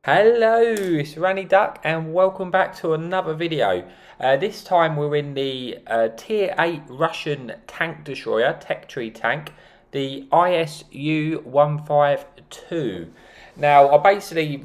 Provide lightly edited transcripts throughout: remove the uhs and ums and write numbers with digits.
Hello, it's Ranny Duck and welcome back to another video. This time we're in the Tier 8 Russian tank destroyer, tech tree tank, the ISU-152. Now, recently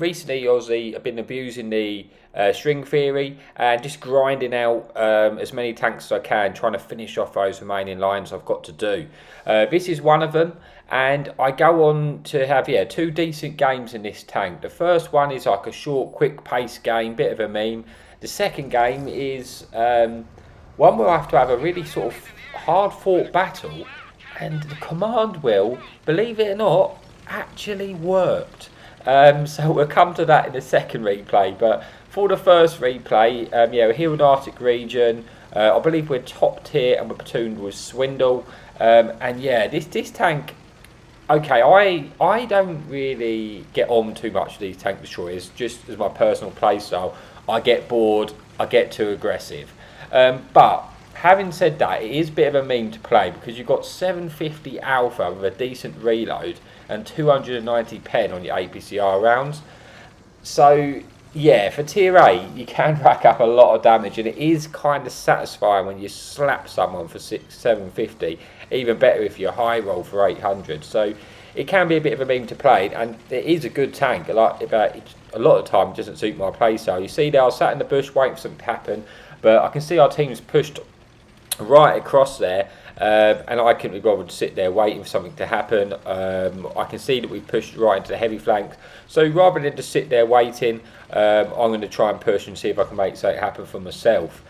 I've been abusing the string theory and just grinding out as many tanks as I can, trying to finish off those remaining lines I've got to do. This is one of them. And I go on to have, two decent games in this tank. The first one is like a short, quick pace game, bit of a meme. The second game is one where I have to have a really sort of hard-fought battle. And the command wheel, believe it or not, actually worked. So we'll come to that in the second replay. But for the first replay, we're here in the Arctic region. I believe we're top tier and we're platooned with Swindle. This tank... Okay, I don't really get on too much with these tank destroyers, just as my personal playstyle. I get bored, I get too aggressive. But having said that, it is a bit of a meme to play because you've got 750 alpha with a decent reload and 290 pen on your APCR rounds. So yeah, for tier 8 you can rack up a lot of damage, and it is kind of satisfying when you slap someone for 750. Even better if you're high roll for 800. So it can be a bit of a meme to play, and it is a good tank. A lot of the time it doesn't suit my playstyle. You see there, I was sat in the bush waiting for something to happen, but I can see our team's pushed right across there, and I couldn't be bothered to sit there waiting for something to happen. I can see that we've pushed right into the heavy flank, so rather than just sit there waiting, I'm going to try and push and see if I can make something happen for myself.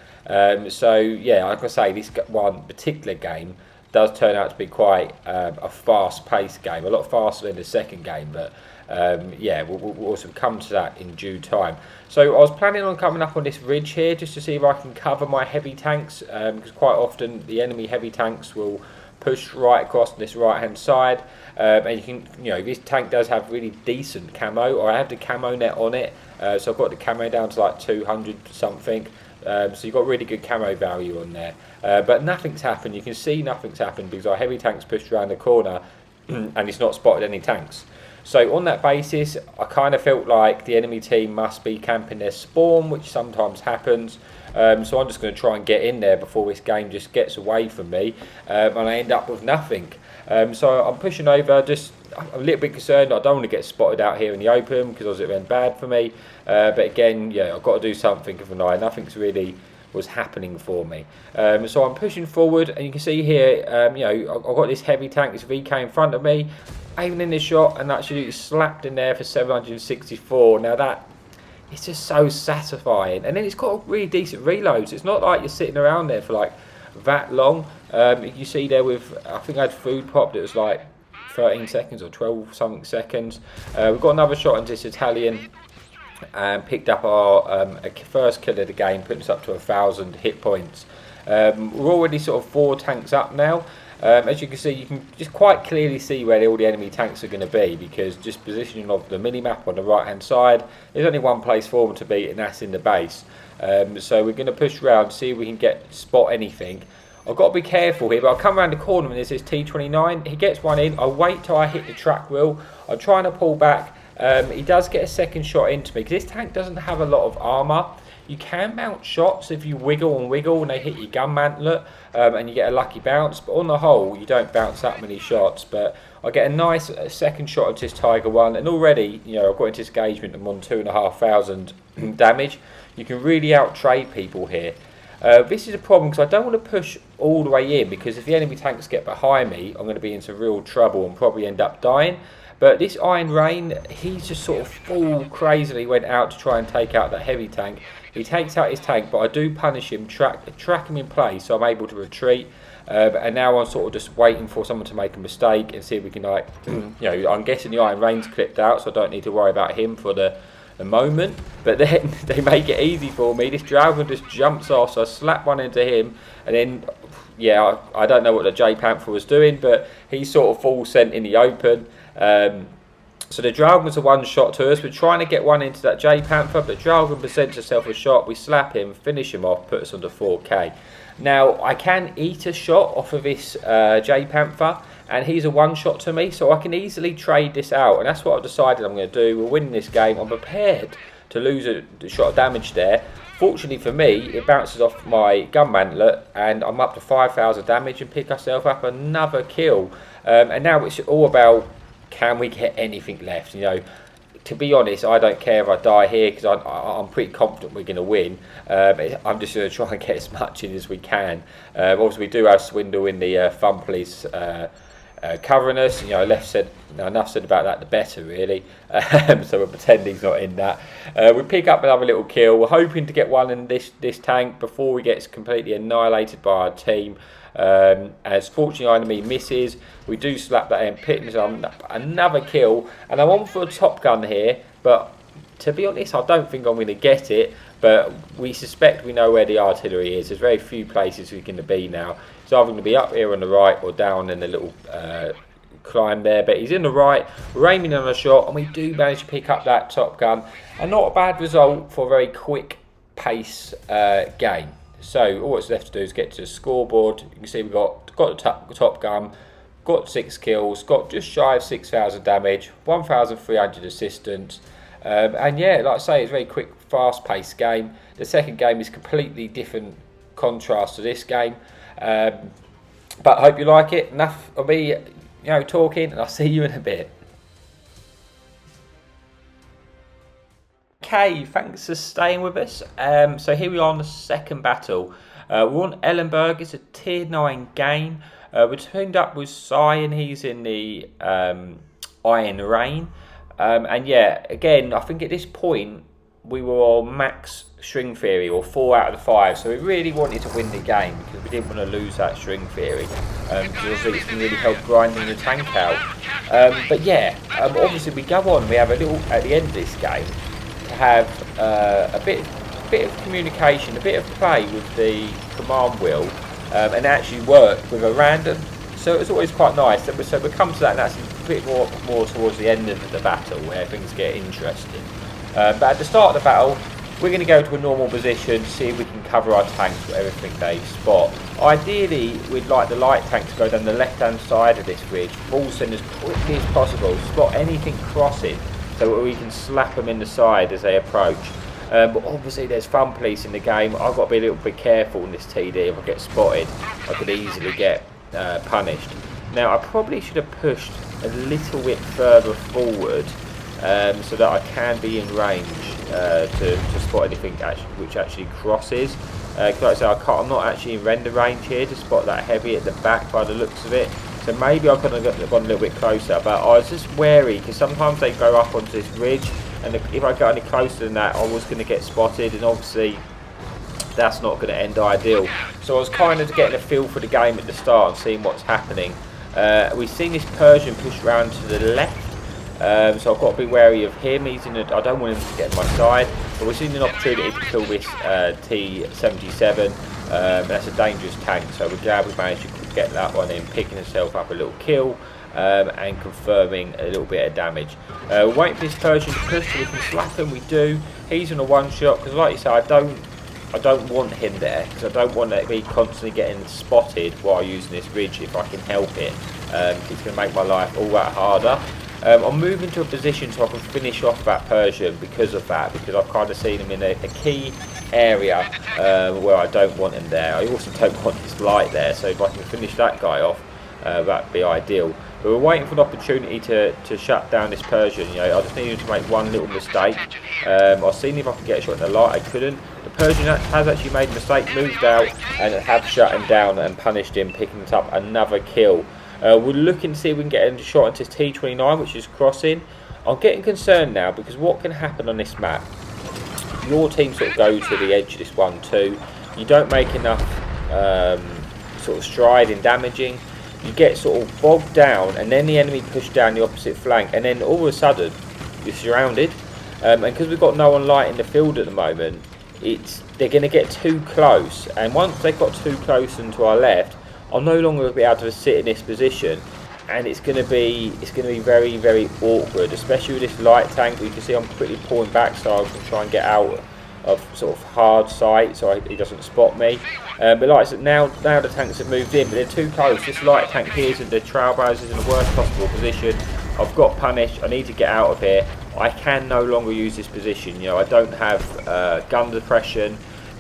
So yeah, like I say, this one particular game does turn out to be quite a fast-paced game, a lot faster than the second game, but we'll also come to that in due time. So I was planning on coming up on this ridge here just to see if I can cover my heavy tanks, because quite often the enemy heavy tanks will push right across this right-hand side, and you can, this tank does have really decent camo, or I have the camo net on it, so I've got the camo down to like 200 something. So you've got really good camo value on there, but nothing's happened. You can see nothing's happened because our heavy tank's pushed around the corner and it's not spotted any tanks. So on that basis, I kind of felt like the enemy team must be camping their spawn, which sometimes happens. So I'm just going to try and get in there before this game just gets away from me, and I end up with nothing. So I'm pushing over, I'm a little bit concerned. I don't want to get spotted out here in the open because it went bad for me. But again, I've got to do something of an eye. Nothing's really was happening for me. So I'm pushing forward, and you can see here, I've got this heavy tank, this VK in front of me, aiming in this shot, and actually slapped in there for 764. Now that, it's just so satisfying. And then it's got really decent reloads. It's not like you're sitting around there for like that long. You see there with, I think I had food pop that was like 13 seconds or 12 something seconds. We've got another shot into this Italian and picked up our first kill of the game, putting us up to 1,000 hit points. We're already sort of 4 tanks up now. As you can see, you can just quite clearly see where all the enemy tanks are going to be, because just positioning of the mini-map on the right-hand side, there's only one place for them to be, and that's in the base. So we're going to push around, see if we can spot anything. I've got to be careful here, but I'll come around the corner and there's this T29. He gets one in. I'll wait till I hit the track wheel. I'm trying to pull back. He does get a second shot into me, because this tank doesn't have a lot of armour. You can bounce shots if you wiggle and wiggle and they hit your gun mantlet, and you get a lucky bounce, but on the whole you don't bounce that many shots. But I get a nice second shot at this Tiger 1, and already I've got into this engagement, I'm on 2,500 damage. You can really out-trade people here. This is a problem because I don't want to push all the way in, because if the enemy tanks get behind me, I'm going to be into real trouble and probably end up dying. But this Iron Rain, he's just sort of full crazily went out to try and take out that heavy tank. He takes out his tank, but I do punish him, track him in place, so I'm able to retreat. And now I'm sort of just waiting for someone to make a mistake and see if we can, like, I'm guessing the Iron Rain's clipped out, so I don't need to worry about him for the moment. But then they make it easy for me. This Dragon just jumps off, so I slap one into him, and then, I don't know what the J Panther was doing, but he sort of full sent in the open. So the Dragon's a one shot to us. We're trying to get one into that J Panther, but Dragon presents herself a shot. We slap him, finish him off, put us under 4k. Now I can eat a shot off of this J Panther, and he's a one shot to me, so I can easily trade this out, and that's what I've decided I'm going to do. We're winning this game. I'm prepared to lose a shot of damage there. Fortunately for me, it bounces off my gun mantlet, and I'm up to 5,000 damage and pick ourselves up another kill. And now it's all about, can we get anything left? You know, to be honest, I don't care if I die here, because I'm pretty confident we're going to win. I'm just going to try and get as much in as we can. Obviously, we do have Swindle in the Fun Police covering us. You know, enough said about that, the better, really. So we're pretending he's not in that. We pick up another little kill. We're hoping to get one in this tank before we get completely annihilated by our team. As fortunately our enemy misses, we do slap that in, picking up another kill, and I'm on for a top gun here, but to be honest, I don't think I'm going to get it. But we suspect we know where the artillery is. There's very few places we're going to be now. It's either going to be up here on the right or down in the little climb there, but he's in the right. We're aiming on a shot, and we do manage to pick up that top gun, and not a bad result for a very quick pace game. So all that's left to do is get to the scoreboard. You can see we've got the top gun, got 6 kills, got just shy of 6,000 damage, 1,300 assistance, and yeah, like I say, it's a very quick, fast-paced game. The second game is completely different contrast to this game, but I hope you like it. Enough of me, talking, and I'll see you in a bit. Okay, thanks for staying with us. So here we are on the second battle. We're on Ellenberg. It's a tier 9 game. We're teamed up with Sai, and he's in the Iron Rain. And yeah, again, I think at this point we were on max string theory, or 4 out of the 5. So we really wanted to win the game because we didn't want to lose that string theory. Because obviously it's going to really help grinding the tank out. But yeah, obviously we go on. We have a little at the end of this game to have a bit of communication, a bit of play with the command wheel, and actually work with a random. So it's always quite nice. So we come to that, and that's a bit more towards the end of the battle where things get interesting. But at the start of the battle, we're going to go to a normal position, see if we can cover our tanks with everything they spot. Ideally, we'd like the light tank to go down the left-hand side of this ridge, all send as quickly as possible, spot anything crossing, so we can slap them in the side as they approach. But obviously there's Fun Police in the game. I've got to be a little bit careful in this TD. If I get spotted, I could easily get punished. Now I probably should have pushed a little bit further forward so that I can be in range to spot anything which actually crosses. Like I say, I'm not actually in render range here to spot that heavy at the back by the looks of it. So maybe I could have gone a little bit closer, but I was just wary because sometimes they go up onto this ridge, and if I got any closer than that, I was going to get spotted, and obviously that's not going to end ideal. So I was kind of getting a feel for the game at the start and seeing what's happening. We've seen this Persian push around to the left, so I've got to be wary of him. I don't want him to get on my side, but we've seen an opportunity to kill this T-77. That's a dangerous tank, so we're glad we managed to get that one in, picking herself up a little kill and confirming a little bit of damage. We're waiting for this Persian to push so we can slap him. We do. He's on a one shot because, like you say, I don't want him there because I don't want to be constantly getting spotted while using this ridge if I can help it. It's going to make my life all that harder. I'm moving to a position so I can finish off that Persian because of that, because I've kind of seen him in a key area where I don't want him there. I also don't want his light there, so if I can finish that guy off, that'd be ideal. But we're waiting for an opportunity to shut down this Persian. I just needed to make one little mistake. I was seeing if I could get a shot in the light. I couldn't. The Persian has actually made a mistake, moved out, and have shut him down and punished him, picking up another kill. We're looking to see if we can get a shot into T-29, which is crossing. I'm getting concerned now because what can happen on this map? Your team sort of go to the edge of this one too. You don't make enough sort of stride in damaging. You get sort of bogged down, and then the enemy push down the opposite flank, and then all of a sudden you're surrounded. And because we've got no one light in the field at the moment, they're going to get too close. And once they've got too close and to our left, I'll no longer be able to sit in this position. and it's going to be very, very awkward, especially with this light tank. You can see I'm quickly pulling back so I can try and get out of sort of hard sight so he doesn't spot me. But like I said, now the tanks have moved in, but they're too close. This light tank here is in the trailblazers in the worst possible position. I've got punished. I need to get out of here. I can no longer use this position. You know, I don't have gun depression.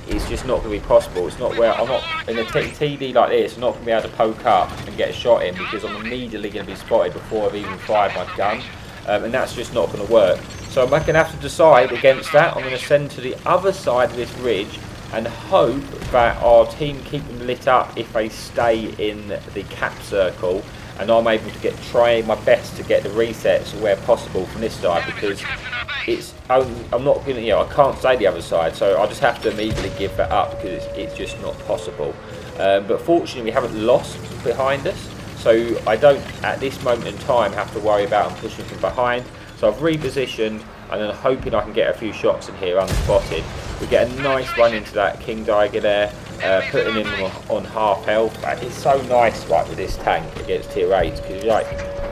It's just not going to be possible. It's not where I'm not in a TD like this. I'm not going to be able to poke up and get a shot in because I'm immediately going to be spotted before I've even fired my gun, and that's just not going to work. So I'm going to have to decide against that. I'm going to send to the other side of this ridge and hope that our team keep them lit up if they stay in the cap circle, and I'm able to try my best to get the resets where possible from this side, because I'm not going to, you know, I can't stay the other side, so I just have to immediately give that up because it's just not possible. But fortunately we haven't lost behind us, so I don't at this moment in time have to worry about them pushing from behind. So I've repositioned and then hoping I can get a few shots in here unspotted. We get a nice run into that King Tiger there, putting him on half health. It's so nice, right, with this tank against tier 8s because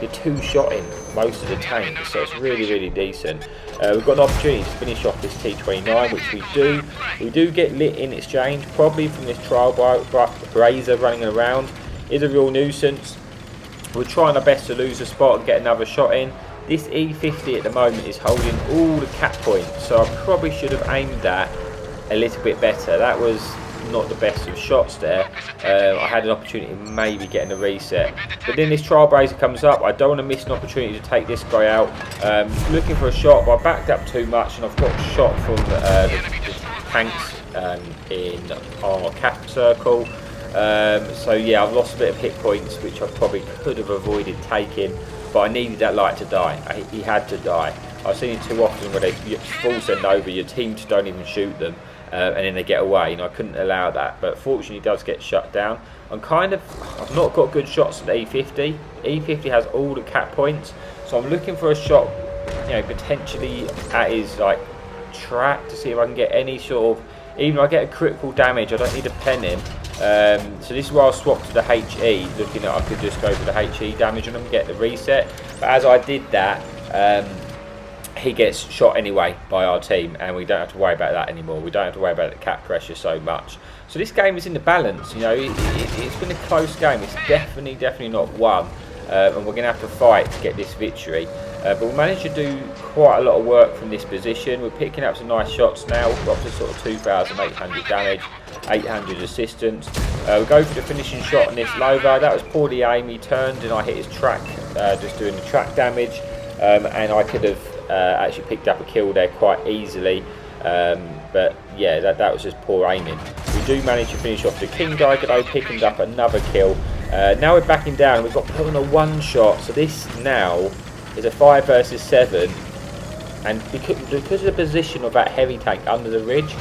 you're two-shotting most of the tanks, so it's really, really decent. We've got an opportunity to finish off this T29, which we do. We do get lit in exchange, probably from this trailblazer running around. Is a real nuisance. We're trying our best to lose a spot and get another shot in. This E50 at the moment is holding all the cap points, so I probably should have aimed that a little bit better. That was not the best of shots there. I had an opportunity of maybe getting a reset, but then this trailblazer comes up. I don't want to miss an opportunity to take this guy out. Looking for a shot, but I backed up too much and I've got shot from the tanks in our cap circle. So yeah, I've lost a bit of hit points which I probably could have avoided taking, but I needed that light to die. He had to die. I've seen it too often where they full send over, your team just don't even shoot them, and then they get away, and I couldn't allow that. But fortunately he does get shut down. I've not got good shots at the E50. E50 has all the cap points, so I'm looking for a shot, you know, potentially at his like track to see if I can get any sort of, even if I get a critical damage, I don't need to pen him. So this is where I'll swap to the HE, looking at I could just go for the HE damage on him, get the reset. But as I did that, he gets shot anyway by our team, and we don't have to worry about that anymore. We don't have to worry about the cap pressure so much. So this game is in the balance. You know, it's been a close game. It's definitely not won, and we're going to have to fight to get this victory. But we managed to do quite a lot of work from this position. We're picking up some nice shots now. We've got up to sort of 2,800 damage, 800 assistance. We go for the finishing shot on this Lover. That was poorly aimed. He turned and I hit his track, just doing the track damage. And I could have actually picked up a kill there quite easily. But yeah, that was just poor aiming. We do manage to finish off the King Tiger though, picking up another kill. Now we're backing down. We've got put on a one shot. So this now is a 5 versus 7, and because of the position of that heavy tank under the ridge,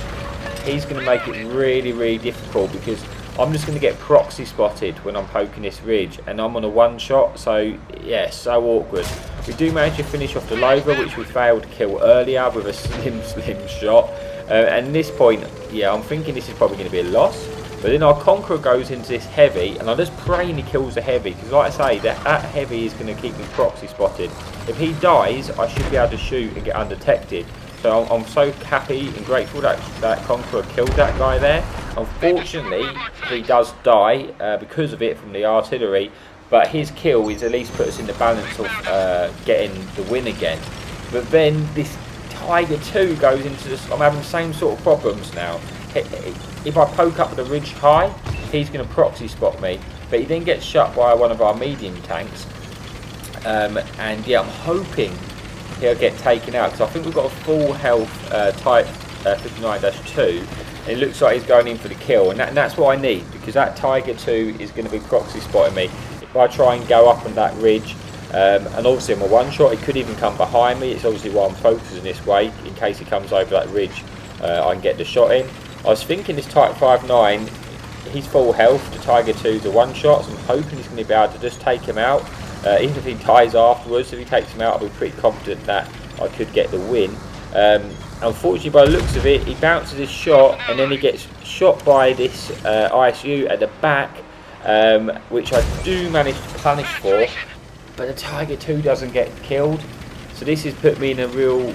he's going to make it really difficult, because I'm just going to get proxy spotted when I'm poking this ridge, and I'm on a one shot. So yeah, so awkward. We do manage to finish off the Lover, which we failed to kill earlier with a slim shot, and at this point, yeah, I'm thinking this is probably going to be a loss. But then our Conqueror goes into this heavy, and I'm just praying he kills the heavy, because like I say, that heavy is going to keep me proxy spotted. If he dies, I should be able to shoot and get undetected. So I'm so happy and grateful that Conqueror killed that guy there. Unfortunately, he does die because of it from the artillery, but his kill is at least put us in the balance of getting the win again. But then this Tiger 2 goes into this, I'm having the same sort of problems now. If I poke up the ridge high, he's going to proxy spot me, but he then gets shot by one of our medium tanks, and yeah, I'm hoping he'll get taken out, because I think we've got a full health Type 59-2, and it looks like he's going in for the kill, and that's what I need, because that Tiger 2 is going to be proxy spotting me if I try and go up on that ridge. And obviously I'm a one shot, he could even come behind me. It's obviously why I'm focusing this way, in case he comes over that ridge, I can get the shot in. I was thinking this Type 59, he's full health, the Tiger 2's a one shot, so I'm hoping he's going to be able to just take him out. Even if he dies afterwards, if he takes him out, I'll be pretty confident that I could get the win. Unfortunately, by the looks of it, he bounces his shot, and then he gets shot by this ISU at the back, which I do manage to punish for. but the Tiger 2 doesn't get killed. So this has put me in a real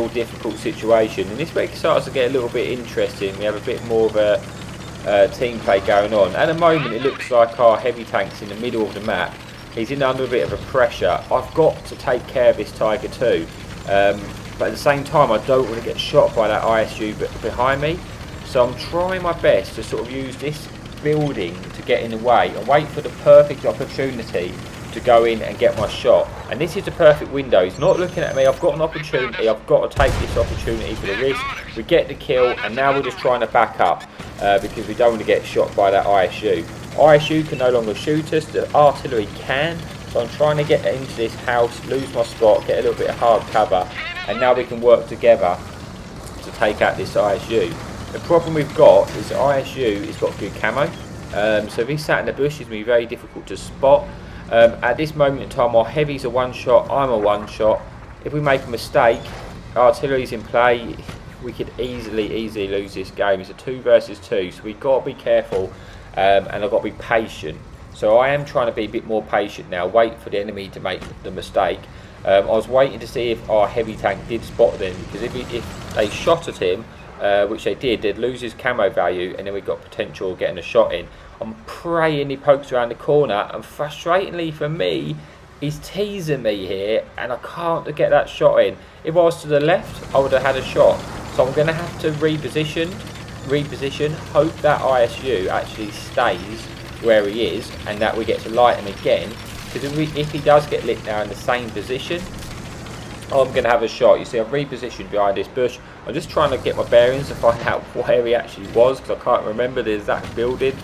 difficult situation, and this week starts to get a little bit interesting. We have a bit more of a team play going on. At the moment it looks like our heavy tank's in the middle of the map. He's in under a bit of a pressure. I've got to take care of this Tiger 2, but at the same time I don't want to get shot by that ISU behind me, so I'm trying my best to sort of use this building to get in the way and wait for the perfect opportunity to go in and get my shot. And this is the perfect window. He's not looking at me. I've got an opportunity. I've got to take this opportunity for the risk. We get the kill, and now we're just trying to back up because we don't want to get shot by that ISU. ISU can no longer shoot us. The artillery can. So I'm trying to get into this house, lose my spot, get a little bit of hard cover, and now we can work together to take out this ISU. The problem we've got is the ISU has got good camo. So if he's sat in the bush, it's going to be very difficult to spot. At this moment in time, our heavy's a one shot, I'm a one shot. If we make a mistake, artillery's in play, we could easily lose this game. It's a 2 versus 2, so we've got to be careful, and I've got to be patient. So I am trying to be a bit more patient now, wait for the enemy to make the mistake. I was waiting to see if our heavy tank did spot them, because if they shot at him, which they did, they'd lose his camo value, and then we've got potential of getting a shot in. I'm praying he pokes around the corner, and frustratingly for me, he's teasing me here, and I can't get that shot in. If I was to the left, I would have had a shot. So I'm going to have to reposition, hope that ISU actually stays where he is, and that we get to light him again. Because if he does get lit now in the same position, I'm going to have a shot. You see, I've repositioned behind this bush. I'm just trying to get my bearings to find out where he actually was, because I can't remember the exact building.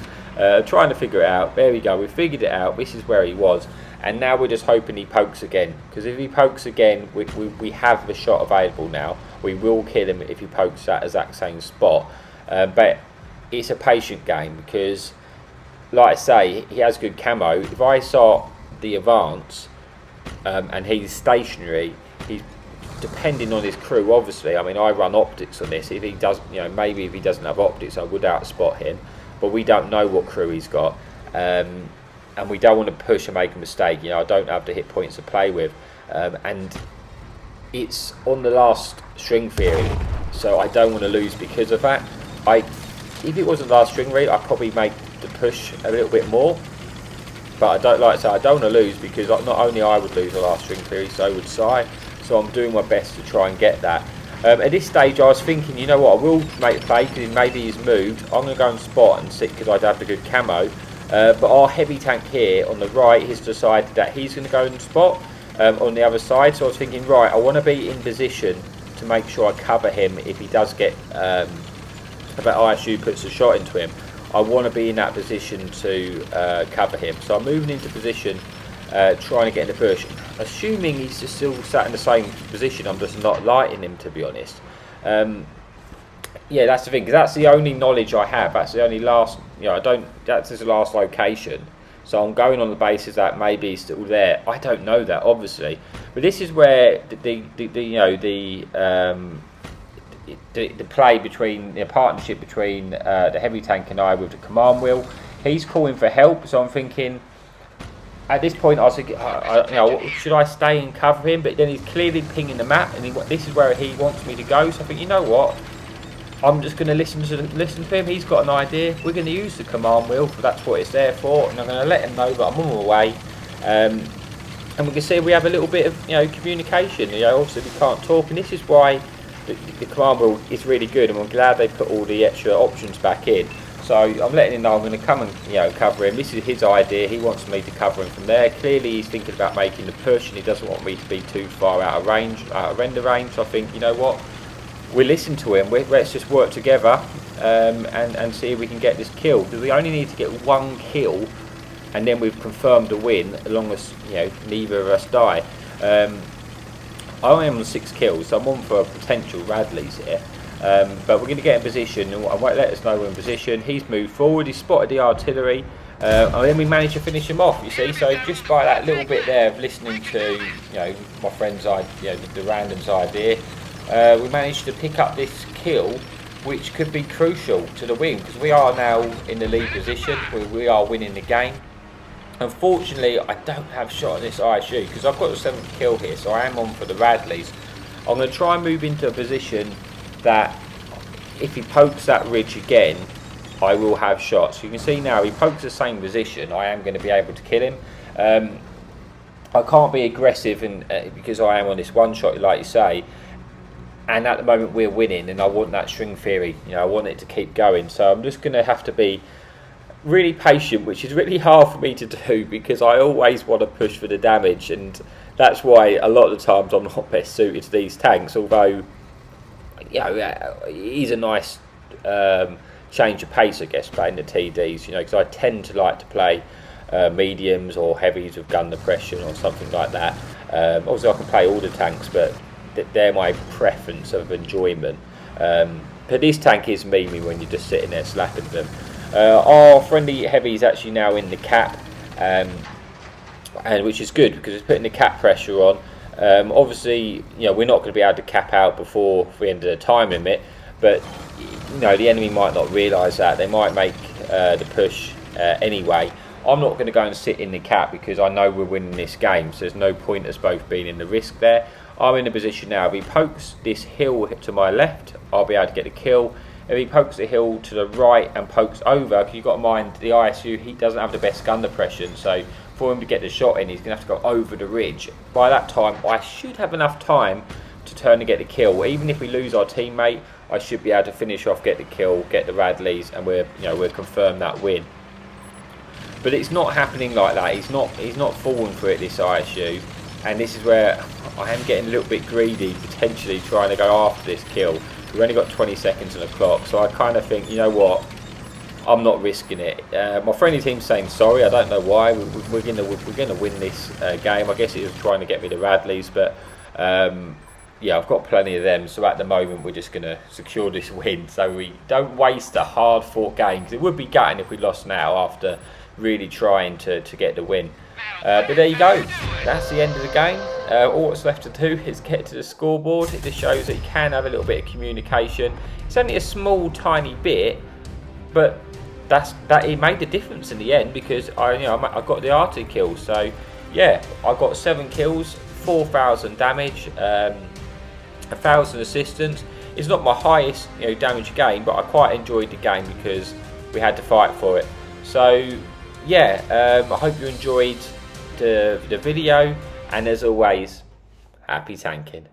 Trying to figure it out. There we go, we figured it out. This is where he was, and now we're just hoping he pokes again, because if he pokes again, we have the shot available now. We will kill him if he pokes that exact same spot, but it's a patient game, because like I say, he has good camo. If I saw the advance and he's stationary, he's depending on his crew, obviously. I mean, I run optics on this. If he does, maybe if he doesn't have optics, I would outspot him. But we don't know what crew he's got, and we don't want to push and make a mistake. I don't have the hit points to play with, and it's on the last string theory, so I don't want to lose because of that. If it wasn't last string theory, I'd probably make the push a little bit more, but I don't like to say I don't want to lose, because not only I would lose the last string theory, so would Si. So I'm doing my best to try and get that. At this stage I was thinking, you know what, I will make a play, because maybe he's moved. I'm going to go and spot and sit, because I'd have the good camo. But our heavy tank here on the right has decided that he's going to go and spot on the other side. So I was thinking, right, I want to be in position to make sure I cover him if he does get, if that ISU puts a shot into him. I want to be in that position to cover him. So I'm moving into position, trying to get in the bush, assuming he's just still sat in the same position. I'm just not lighting him, to be honest. Yeah, that's the thing, because that's the only knowledge I have. That's the only last, that's his last location. So I'm going on the basis that maybe he's still there. I don't know that, obviously, but this is where the play between the partnership between the heavy tank and I with the command wheel. He's calling for help, so I'm thinking, at this point I was thinking, should I stay and cover him? But then he's clearly pinging the map, and this is where he wants me to go. So I think, you know what, I'm just going to listen to him. He's got an idea. We're going to use the command wheel, because that's what it's there for, and I'm going to let him know that I'm on my way. And we can see we have a little bit of communication. Obviously we can't talk, and this is why the command wheel is really good, and I'm glad they put all the extra options back in. So I'm letting him know I'm going to come and cover him. This is his idea. He wants me to cover him from there. Clearly he's thinking about making the push, and he doesn't want me to be too far out of range, out of render range. So I think, you know what, we'll listen to him. Let's just work together and see if we can get this kill, because we only need to get one kill, and then we've confirmed the win, as long as neither of us die. I am on 6 kills, so I'm on for potential Radleys here. But we're going to get in position, and won't let us know we're in position. He's moved forward, he's spotted the artillery, and then we managed to finish him off, you see. So just by that little bit there of listening to my friend's idea, the random's idea, we managed to pick up this kill, which could be crucial to the win, because we are now in the lead position. We are winning the game. Unfortunately, I don't have shot on this ISU because I've got the 7th kill here, so I am on for the Radleys. I'm going to try and move into a position that if he pokes that ridge again, I will have shots. You can see now he pokes the same position, I am going to be able to kill him. I can't be aggressive because I am on this one shot, like you say, and at the moment we're winning, and I want that string theory. You know, I want it to keep going. So I'm just going to have to be really patient, which is really hard for me to do because I always want to push for the damage, and that's why a lot of the times I'm not best suited to these tanks. Although, you know, it is a nice change of pace, I guess, playing the TDs. You know, because I tend to like to play mediums or heavies with gun depression or something like that. Obviously, I can play all the tanks, but they're my preference of enjoyment. But this tank is memey when you're just sitting there slapping them. Our friendly heavy is actually now in the cap, and which is good because it's putting the cap pressure on. Obviously, you know, we're not going to be able to cap out before the end of the time limit, but you know, the enemy might not realise that. They might make the push anyway. I'm not going to go and sit in the cap because I know we're winning this game, so there's no point us both being in the risk there. I'm in a position now. If he pokes this hill to my left, I'll be able to get the kill. If he pokes the hill to the right and pokes over, because you've got to mind the ISU, he doesn't have the best gun depression, so for him to get the shot in, he's going to have to go over the ridge. By that time, I should have enough time to turn and get the kill. Even if we lose our teammate, I should be able to finish off, get the kill, get the Radleys, and we'll confirm that win. But it's not happening like that. He's not falling for it, this ISU, and this is where I am getting a little bit greedy, potentially trying to go after this kill. We've only got 20 seconds on the clock, so I kind of think, you know what, I'm not risking it. My friendly team's saying sorry. I don't know why. We're gonna win this game. I guess he was trying to get me the Radleys, but yeah, I've got plenty of them. So at the moment, we're just gonna secure this win, so we don't waste a hard-fought game. Because it would be gutting if we lost now after really trying to get the win. But there you go. That's the end of the game. All that's left to do is get to the scoreboard. It just shows that you can have a little bit of communication. It's only a small, tiny bit, but it made the difference in the end because I got the arty kills. So yeah, I got 7 kills, 4,000 damage, 1,000 assistance. It's not my highest damage game, but I quite enjoyed the game because we had to fight for it. So yeah, I hope you enjoyed the video, and as always, happy tanking.